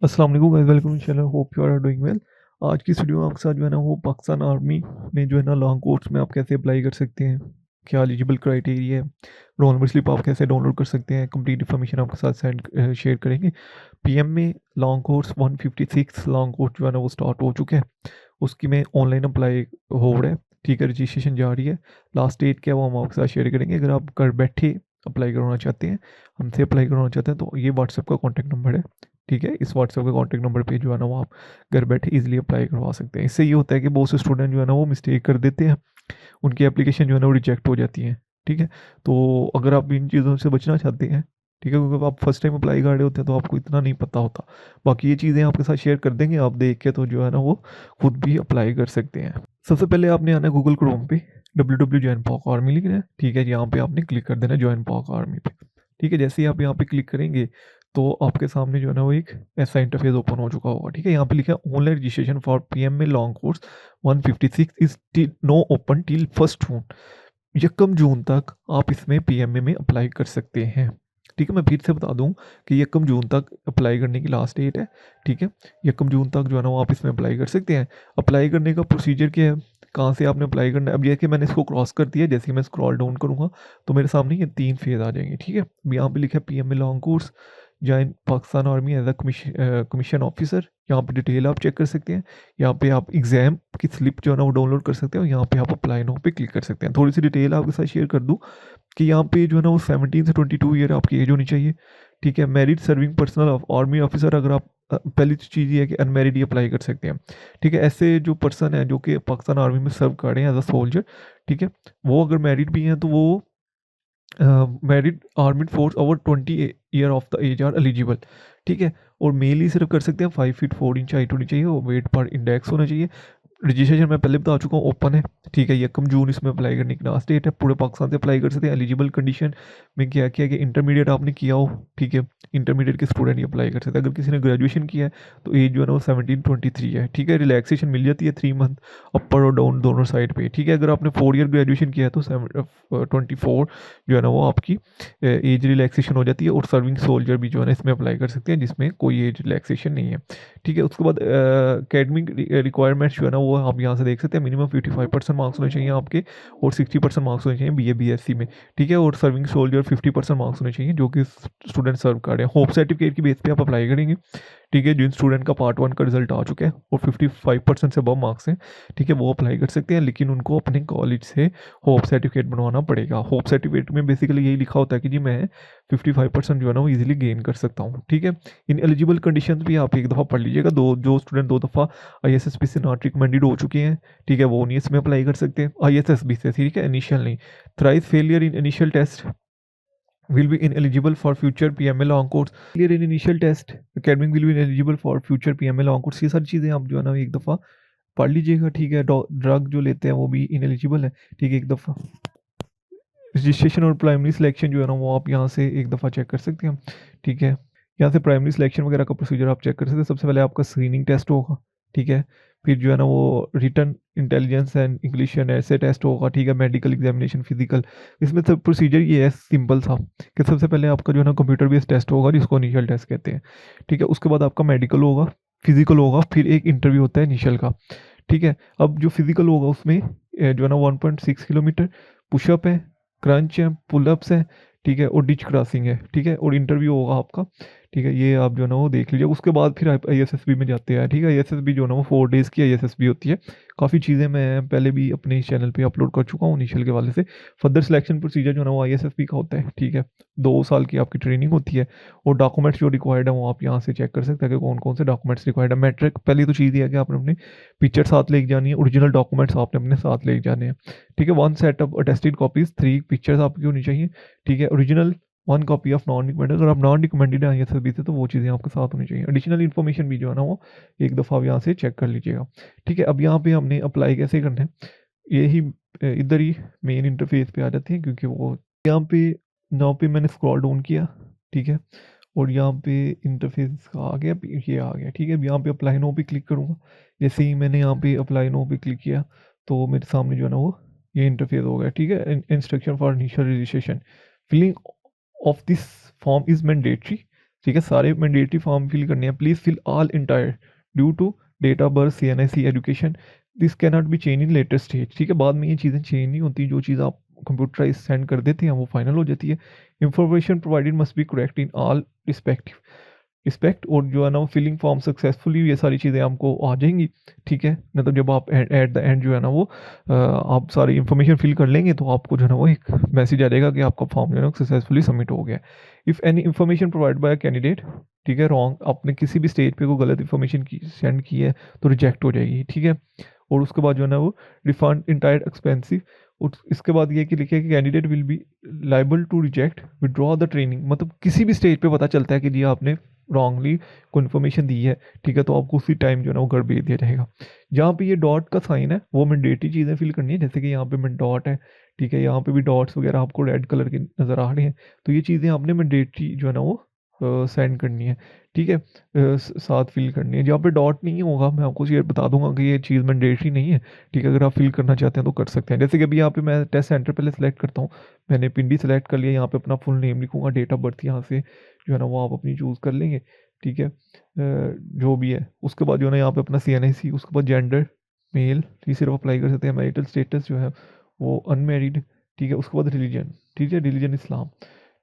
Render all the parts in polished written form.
अस्सलाम वालेकुम guys, welcome to channel, hope you are doing well. आज की इस वीडियो में आपके साथ जो है ना वो पाकिस्तान आर्मी में जो है ना लॉन्ग कोर्स में आप कैसे अप्लाई कर सकते हैं, क्या एलिजिबल क्राइटेरिया है, रोल नंबर स्लिप आप कैसे डाउनलोड कर सकते हैं, कंप्लीट इन्फॉर्मेशन आपके साथ शेयर करेंगे। पीएम में लॉन्ग कोर्स 156 लॉन्ग कोर्स जो है ना वो स्टार्ट हो चुके हैं। उसकी में ऑनलाइन अप्लाई हो रहा है, ठीक है, रजिस्ट्रेशन जारी है। लास्ट डेट क्या है वो हम आपके साथ शेयर करेंगे। अगर आप घर बैठे अप्लाई करवाना चाहते हैं, हमसे अप्लाई करवाना चाहते हैं, तो ये व्हाट्सएप का कॉन्टैक्ट नंबर है, ठीक है। इस व्हाट्सएप के कॉन्टैक्ट नंबर पे जो है ना वो आप घर बैठे इजीली अप्लाई करवा सकते हैं। इससे ये होता है कि बहुत से स्टूडेंट जो है ना वो मिस्टेक कर देते हैं, उनकी एप्लीकेशन जो है ना वो रिजेक्ट हो जाती है, ठीक है। तो अगर आप इन चीज़ों से बचना चाहते हैं, ठीक है, क्योंकि आप फर्स्ट टाइम अप्लाई कर रहे होते हैं तो आपको इतना नहीं पता होता। बाकी ये चीज़ें आपके साथ शेयर कर देंगे, आप देख के तो जो है ना वो खुद भी अप्लाई कर सकते हैं। सबसे पहले आपने आना है गूगल क्रोम पे, www ज्वाइन पॉक आर्मी लिखना है, ठीक है। यहाँ पे आपने क्लिक कर देना ज्वाइन पॉक आर्मी पे, ठीक है। जैसे ही आप यहाँ पे क्लिक करेंगे तो आपके सामने जो है ना वो एक ऐसा इंटरफेस ओपन हो चुका होगा, ठीक है। यहाँ पे लिखा है ऑनलाइन रजिस्ट्रेशन फॉर पीएम में long course 156 is no open till 1 June. यकम जून तक आप इसमें पीएमए में अप्लाई कर सकते हैं, ठीक है। मैं फिर से बता दूं कि यकम जून तक अप्लाई करने की लास्ट डेट है, ठीक है। यकम जून तक जो है ना वो आप इसमें अप्लाई कर सकते हैं। अप्लाई करने का प्रोसीजर क्या है, कहाँ से आपने अप्लाई करना है। अब यह कि मैंने इसको क्रॉस कर दिया, जैसे कि मैं स्क्रॉल डाउन करूँगा तो मेरे सामने ये 3 फेज़ आ जाएंगे, ठीक है। अब यहाँ पे लिखा है PMA long course join Pakistan army as a commission officer. यहाँ पे डिटेल आप चेक कर सकते हैं। यहाँ पे आप एग्ज़ाम की स्लिप जो है ना वो डाउनलोड कर सकते हैं और यहाँ पे आप अप्लाई नाउ पे क्लिक कर सकते हैं। थोड़ी सी डिटेल आपके साथ शेयर कर दूँ कि यहाँ पे जो है ना वो 17 से 22 ईयर आपकी एज होनी चाहिए, ठीक है। Married serving personal army officer, अगर आप पहली चीज़ ये है कि अनमेरिड ही अप्लाई कर सकते हैं, ठीक है। ऐसे जो पर्सन है जो कि पाकिस्तान आर्मी में सर्व कर रहे हैं एज अ सोल्जर, ठीक है, वो अगर मैरिड भी हैं तो वो married armed force over 20 year of the age are eligible, ठीक है। और मेल ही सिर्फ कर सकते हैं। 5 फीट 4 इंच हाइट होनी चाहिए और वेट पर इंडेक्स होना चाहिए। रजिस्ट्रेशन मैं पहले बता चुका हूँ ओपन है, ठीक है। यकम जून इसमें अप्लाई करने की लास्ट डेट है। पूरे पाकिस्तान से अप्लाई कर सकते हैं। एलिजिबल कंडीशन में क्या किया कि इंटरमीडिएट आपने किया हो, ठीक है। इंटरमीडिएट के स्टूडेंट ही अप्लाई कर सकते हैं। अगर किसी ने ग्रेजुएशन किया है तो एज जो है ना वो 17-23 है, ठीक है। रिलैक्सेशन मिल जाती है 3 मंथ अपर और डाउन दोनों साइड पे, ठीक है। अगर आपने 4 ईयर ग्रेजुएशन किया है तो 24 जो है ना वो आपकी एज रिलैक्सेशन हो जाती है। और सर्विंग सोल्जर भी जो है ना इसमें अप्लाई कर सकते हैं जिसमें कोई एज रिलैक्सेशन नहीं है, ठीक है। उसके बाद अकेडमिक रिक्वायरमेंट्स जो है ना वो आप यहाँ से देख सकते हैं। मिनिमम 55% मार्क्स होने चाहिए आपके और 60% मार्क्स होने चाहिए BA BSc में, ठीक है। और सर्विंग सोल्जर 50% मार्क्स होने चाहिए जो कि स्टूडेंट सर्व कर रहे हैं। होप सर्टिफिकेट की बेस पे आप अप्लाई करेंगे, ठीक है। जिन स्टूडेंट का पार्ट 1 का रिजल्ट आ चुका है और 55% से अब मार्क्स हैं, ठीक है, वो अप्लाई कर सकते हैं। लेकिन उनको अपने कॉलेज से होप सर्टिफिकेट बनवाना पड़ेगा। होप सर्टिफिकेट में बेसिकली यही लिखा होता है कि जी मैं 55% जो है ना वो ईजिली गेन कर सकता हूँ, ठीक है। इन एलिजिबल कंडीशन भी आप एक दफ़ा पढ़ लीजिएगा। जो स्टूडेंट 2 दफ़ा ISSB से नॉट रिकमेंडेड हो चुके हैं, ठीक है, वो नहीं इसमें अप्लाई कर सकते। ISSB से, ठीक है, इनिशियल नहीं। Thrice failure in initial test will be ineligible for future PML on course। clear in initial test academic will be ineligible for future PML on course। ये सारी चीज़ें आप जो है ना एक दफ़ा पढ़ लीजिएगा, ठीक है। ड्रग जो लेते हैं वो भी इनएलिजिबल है, ठीक है। एक दफ़ा रजिस्ट्रेशन और प्राइमरी सिलेक्शन जो है ना वो आप यहाँ से एक दफ़ा चेक कर सकते हैं, ठीक है। यहाँ से प्राइमरी सिलेक्शन वगैरह का प्रोसीजर आप चेक कर सकते हैं। सबसे पहले आपका स्क्रीनिंग टेस्ट होगा, ठीक है। फिर जो है ना वो written intelligence and English and ऐसे टेस्ट होगा, ठीक है। Medical examination, physical. इसमें सब प्रोसीजर ये है सिंपल सा कि सबसे पहले आपका जो है ना कंप्यूटर बेस्ड टेस्ट होगा जिसको इनिशियल टेस्ट कहते हैं, ठीक है। उसके बाद आपका मेडिकल होगा, फिजिकल होगा, फिर एक इंटरव्यू होता है इनिशियल का, ठीक है। अब जो फिजिकल होगा उसमें जो है ना 1.6 किलोमीटर पुशअप है, क्रंच है, पुलअप्स है, ठीक है, और डिच क्रॉसिंग है, ठीक है। और इंटरव्यू होगा आपका, ठीक है। ये आप जो है ना वो देख लीजिए। उसके बाद फिर आप ISSB में जाते हैं, ठीक है। ISSB जो है ना वो 4 डेज़ की ISSB होती है। काफ़ी चीज़ें मैं पहले भी अपने इस चैनल पे अपलोड कर चुका हूँ इनिशियल के वाले से। फर्दर सिलेक्शन प्रोसीजर जो है ना वो ISSB का होता है, ठीक है। 2 साल की आपकी ट्रेनिंग होती है और डॉक्यूमेंट्स जो रिक्वायर्ड है वो आप यहाँ से चेक कर सकते हैं कि कौन कौन से डॉक्यूमेंट्स रिक्वायर्ड है। मैट्रिक पहली तो चीज़ ये है कि आपने अपने पिक्चर साथ लेके जानी है, ओरिजिनल डॉक्यूमेंट्स आपने अपने साथ लेके जाने हैं, ठीक है। 1 set of attested copies, 3 pictures आपकी होनी चाहिए, ठीक है। Original 1 copy of non recommended. अगर आप नॉन रिकमेंडेड हैं ISSB से तो वो चीज़ें आपके साथ होनी चाहिए। एडिशनल इन्फॉर्मेशन भी जो है ना वो एक दफ़ा आप यहाँ से चेक कर लीजिएगा, ठीक है। अब यहाँ पे हमने अप्लाई कैसे करना है, यही इधर ही मेन इंटरफेस पे आ जाते हैं क्योंकि वो यहाँ पे नाउ पे मैंने स्क्रॉल डाउन किया, ठीक है। और यहाँ पे इंटरफेस इसका आ गया, ये आ गया, ठीक है। अब यहाँ पे अप्लाई नो पे क्लिक करूँगा। जैसे ही मैंने यहाँ पे अप्लाई नो पे क्लिक किया तो मेरे सामने जो है ना वो ये इंटरफेस हो गया, ठीक है। Instruction for initial registration, filling of this form is mandatory, ठीक है, सारे मैंडेटरी फॉर्म फिल करने हैं। Please fill all entire due to date of birth, CNIC, education, this can not be change in later stage. ठीक है, बाद में ये चीज़ें चेंज नहीं होती, जो चीज़ आप कंप्यूटराइज सेंड कर देते हैं वो फाइनल हो जाती है। Information provided must be correct in all respect, और जो है ना वो फिलिंग फॉर्म सक्सेसफुली, ये सारी चीज़ें आपको आ जाएंगी। ठीक है, मतलब जब आप एट द एंड जो है ना वो आप सारी इन्फॉर्मेशन फिल कर लेंगे तो आपको जो है ना वो एक मैसेज आ जाएगा कि आपका फॉर्म जो है ना सक्सेसफुली सबमिट हो गया। If any information provide by candidate, ठीक है, रॉन्ग, आपने किसी भी स्टेज पे कोई गलत इन्फॉर्मेशन की सेंड की है तो रिजेक्ट हो जाएगी। ठीक है, और उसके बाद जो है ना वो रिफंड इंटायर एक्सपेंसिव। और इसके बाद ये कि लिखे कि candidate will be liable to reject withdraw the training, मतलब किसी भी स्टेज पे पता चलता है कि जी आपने रॉन्गली को इन्फॉर्मेशन दी है, ठीक है, तो आपको उसी टाइम जो है ना वो घर भेज दिया जाएगा। जहाँ पे ये डॉट का साइन है वो मैंडेटरी चीज़ें फिल करनी है, जैसे कि यहाँ पे मैं डॉट है, ठीक है, यहाँ पे भी डॉट्स वगैरह आपको रेड कलर के नज़र आ रहे हैं, तो ये चीज़ें आपने मैंडेटरी जो है ना वो सेंड करनी है। ठीक है, साथ फिल करनी है। जहाँ पे डॉट नहीं होगा मैं आपको ये बता दूंगा कि ये चीज़ मैंडेटरी नहीं है। ठीक है, अगर आप फिल करना चाहते हैं तो कर सकते हैं। जैसे कि अभी यहाँ पे मैं टेस्ट सेंटर पहले सेलेक्ट करता हूँ, मैंने पिंडी सेलेक्ट कर लिया, यहाँ पे अपना फुल नेम लिखूंगा, डेट ऑफ बर्थ यहाँ से जो है ना वो आप अपनी चूज़ कर लेंगे। ठीक है, जो भी है, उसके बाद जो है ना यहाँ पे अपना CNIC, उसके बाद जेंडर मेल, ये सिर्फ अप्लाई कर सकते हैं। मैरिटल स्टेटस जो है वो अनमेरिड। ठीक है, उसके बाद रिलीजन, ठीक है, रिलीजन इस्लाम।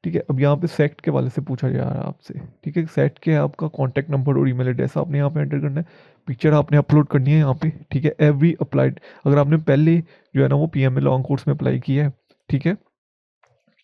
ठीक है, अब यहाँ पे सेक्ट के वाले से पूछा जा रहा है आपसे। ठीक है, सेक्ट के है आपका कॉन्टैक्ट नंबर और ईमेल एड्रेस आपने यहाँ पे एंटर करना है। पिक्चर आपने अपलोड करनी है यहाँ पे। ठीक है, एवरी अप्लाइड, अगर आपने पहले जो है ना वो PMA लॉन्ग कोर्स में अप्लाई किया है, ठीक है,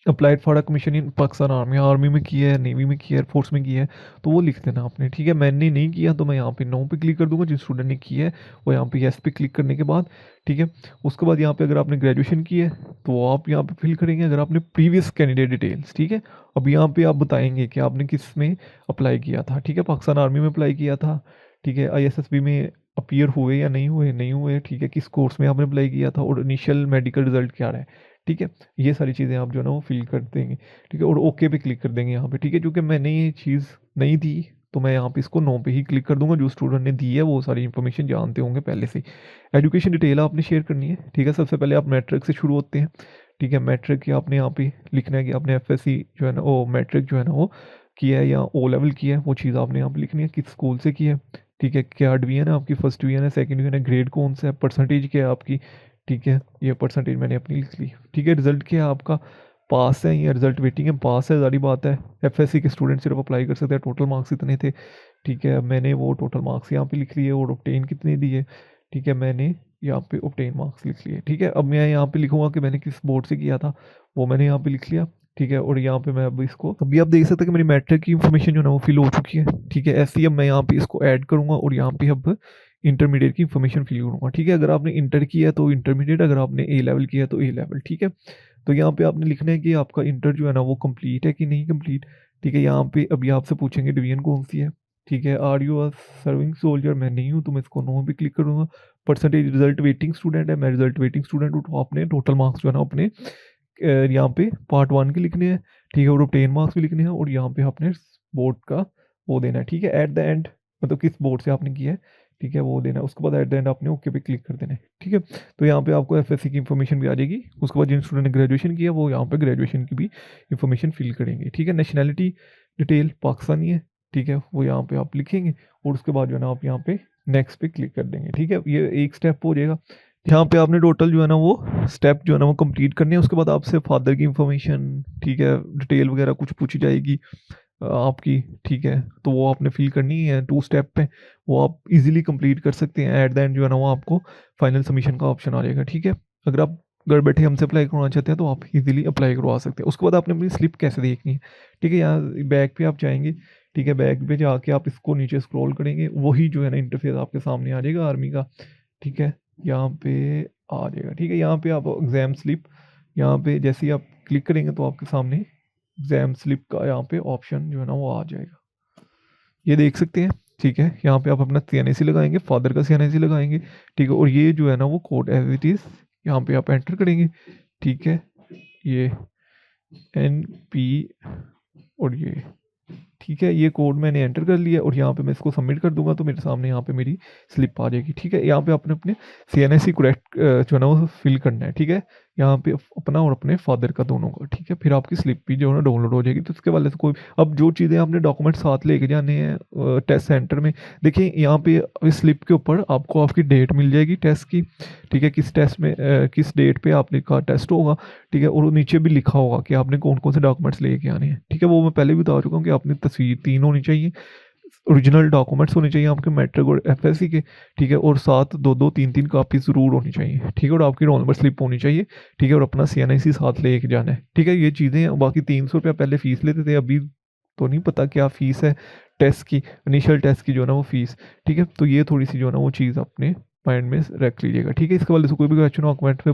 applied for a commission in Pakistan army में किया है, नेवी में किया है, एयरफोर्स में किया है, तो वो लिख देना आपने। ठीक है, मैंने नहीं किया तो मैं यहाँ पे नो पे क्लिक कर दूंगा, जिस स्टूडेंट ने किया है वो यहाँ पे येस पे क्लिक करने के बाद, ठीक है, उसके बाद यहाँ पे अगर आपने ग्रेजुएशन की है तो आप यहाँ पे फिल करेंगे। अगर आपने प्रीवियस कैंडिडेट डिटेल्स, ठीक है, अब यहाँ पे आप बताएंगे कि आपने किस में अप्लाई किया था। ठीक है, पाकिस्तान आर्मी में अप्लाई किया था, ठीक है, ISSB में अपीयर हुए या नहीं हुए, ठीक है, किस कोर्स में आपने अप्लाई किया था, और इनिशियल मेडिकल रिजल्ट क्या रहा है। ठीक है, ये सारी चीज़ें आप जो है ना वो फिल कर देंगे। ठीक है, और ओके पे क्लिक कर देंगे यहाँ पे। ठीक है, क्योंकि मैंने ये चीज़ नहीं दी तो मैं यहाँ पे इसको नो पे ही क्लिक कर दूंगा। जो स्टूडेंट ने दी है वो सारी इन्फॉर्मेशन जानते होंगे पहले से। एजुकेशन डिटेल आपने शेयर करनी है। ठीक है, सबसे पहले आप मैट्रिक से शुरू होते हैं। ठीक है, मैट्रिक की आपने यहाँ पे लिखना है कि आपने FSC जो है ना वो मैट्रिक जो है ना वो किया है या O लेवल किया है, वो चीज़ आपने यहाँ पे लिखनी है, किस स्कूल से किया है। ठीक है, क्या डिवीजन है आपकी, फर्स्ट डिवीजन है, सेकंड डिवीजन है, ग्रेड कौन सा है, परसेंटेज क्या है आपकी। ठीक है, ये परसेंटेज मैंने अपनी लिख ली। ठीक है, रिजल्ट क्या है आपका, पास है या रिजल्ट वेटिंग है, पास है, सारी बात है। FSC के स्टूडेंट सिर्फ अप्लाई कर सकते हैं, टोटल मार्क्स इतने थे। ठीक है, मैंने वो टोटल मार्क्स यहाँ पे लिख लिए, और ऑब्टेन कितने दिए। ठीक है, मैंने यहाँ पे ऑब्टेन मार्क्स लिख लिए। ठीक है, अब मैं यहाँ पे लिखूंगा कि मैंने किस बोर्ड से किया था, वो मैंने यहाँ पे लिख लिया। ठीक है, और यहाँ पे मैं अब इसको, अभी आप देख सकते हैं कि मेरी मैट्रिक की इन्फॉर्मेशन जो है ना वो फिल हो चुकी है। ठीक है, ऐसे ही अब मैं यहाँ पे इसको ऐड करूँगा और यहाँ पे अब इंटरमीडिएट की इन्फॉर्मेशन फिल करूँगा। ठीक है, अगर आपने इंटर किया है तो इंटरमीडिएट, अगर आपने A लेवल किया है तो A लेवल। ठीक है, तो यहाँ पे आपने लिखना है कि आपका इंटर जो है ना वो कंप्लीट है कि नहीं कंप्लीट। ठीक है, यहाँ पे अभी आपसे पूछेंगे डिवीजन कौन सी है। ठीक है, are you a serving soldier, मैं नहीं हूँ तो मैं इसको नो पे क्लिक करूँगा। परसेंटेज रिजल्ट वेटिंग स्टूडेंट है, मैं रिजल्ट वेटिंग स्टूडेंट हूँ, तो आपने टोटल मार्क्स जो है ना अपने यहाँ पे पार्ट 1 के लिखने हैं। ठीक है, और ऑब्टेन मार्क्स भी लिखने हैं, और यहाँ पे आपने बोर्ड का वो देना है। ठीक है, एट द एंड, मतलब किस बोर्ड से आपने किया है, ठीक है, वो देना है। उसके बाद एट द एंड आपने ओके पे क्लिक कर देना है। ठीक है, तो यहाँ पे आपको FSC की इन्फॉर्मेशन भी आ जाएगी। उसके बाद जिन स्टूडेंट ने ग्रेजुएशन किया वो यहाँ पे ग्रेजुएशन की भी इन्फॉर्मेशन फिल करेंगे। ठीक है, नेशनैलिटी डिटेल पाकिस्तानी है, ठीक है, वो यहाँ पे आप लिखेंगे, और उसके बाद जो है ना आप यहाँ पे नेक्स्ट पे क्लिक कर देंगे। ठीक है, ये एक स्टेप हो जाएगा। यहाँ पे आपने टोटल जो है ना वो स्टेप जो है ना वो कंप्लीट करने हैं। उसके बाद आपसे फादर की इन्फॉर्मेशन, ठीक है, डिटेल वगैरह कुछ पूछी जाएगी आपकी। ठीक है, तो वो आपने फिल करनी है 2 स्टेप पे, वो आप इजीली कंप्लीट कर सकते हैं। एट द एंड जो है ना वो आपको फाइनल सबमिशन का ऑप्शन आ जाएगा। ठीक है, अगर आप घर बैठे हमसे अप्लाई करवाना चाहते हैं तो आप इजीली अप्लाई करवा सकते हैं। उसके बाद आपने अपनी स्लिप कैसे देखनी है। ठीक है, यहाँ बैक पे आप जाएंगे। ठीक है, बैक पे जाके आप इसको नीचे स्क्रॉल करेंगे, वही जो है ना इंटरफेस आपके सामने आ जाएगा आर्मी का। ठीक है, यहाँ पे आ जाएगा। ठीक है, यहाँ पे आप एग्ज़ाम स्लिप, यहाँ पे जैसे ही आप क्लिक करेंगे तो आपके सामने एग्ज़ाम स्लिप का यहाँ पे ऑप्शन जो है ना वो आ जाएगा, ये देख सकते हैं। ठीक है, यहाँ पे आप अपना CNIC लगाएंगे, फादर का CNIC लगाएंगे। ठीक है, और ये जो है ना वो कोड एज इट इज़ यहाँ पे आप एंटर करेंगे। ठीक है, ये NP और ये ठीक है, ये कोड मैंने एंटर कर लिया और यहाँ पे मैं इसको सबमिट कर दूंगा तो मेरे सामने यहाँ पे मेरी स्लिप आ जाएगी। ठीक है, यहाँ पे आपने अपने CNIC करेक्ट जो है ना वो फिल करना है। ठीक है, यहाँ पे अपना और अपने फादर का दोनों का। ठीक है, फिर आपकी स्लिप भी जो है ना डाउनलोड हो जाएगी। तो उसके वाले से कोई अब जो चीज़ें आपने डॉक्यूमेंट साथ लेके जाने हैं टेस्ट सेंटर में, देखिए यहाँ पे इस स्लिप के ऊपर आपको आपकी डेट मिल जाएगी टेस्ट की। ठीक है, किस टेस्ट में किस डेट पे आपने का टेस्ट होगा। ठीक है, और नीचे भी लिखा होगा कि आपने कौन कौन से डॉक्यूमेंट्स लेके आने हैं। ठीक है, वो मैं पहले भी बता चुका हूँ कि आपने तस्वीर 3 होनी चाहिए, ओरिजिनल डॉक्यूमेंट्स होने चाहिए आपके मैट्रिक और FSC के। ठीक है, और साथ 2-2 3-3 कापी ज़रूर होनी चाहिए। ठीक है, और आपकी रोल नंबर स्लिप होनी चाहिए। ठीक है, और अपना CNIC साथ लेके जाना है। ठीक है, ये चीज़ें बाकी 300 रुपया पहले फ़ीस लेते थे, अभी तो नहीं पता क्या फ़ीस है टेस्ट की, इनिशियल टेस्ट की जो है ना वो फ़ीस। ठीक है, तो ये थोड़ी सी जो है ना वो चीज़ अपने माइंड में रख लीजिएगा। ठीक है, इसके वाले से कोई भी क्वेश्चन हो कमेंट में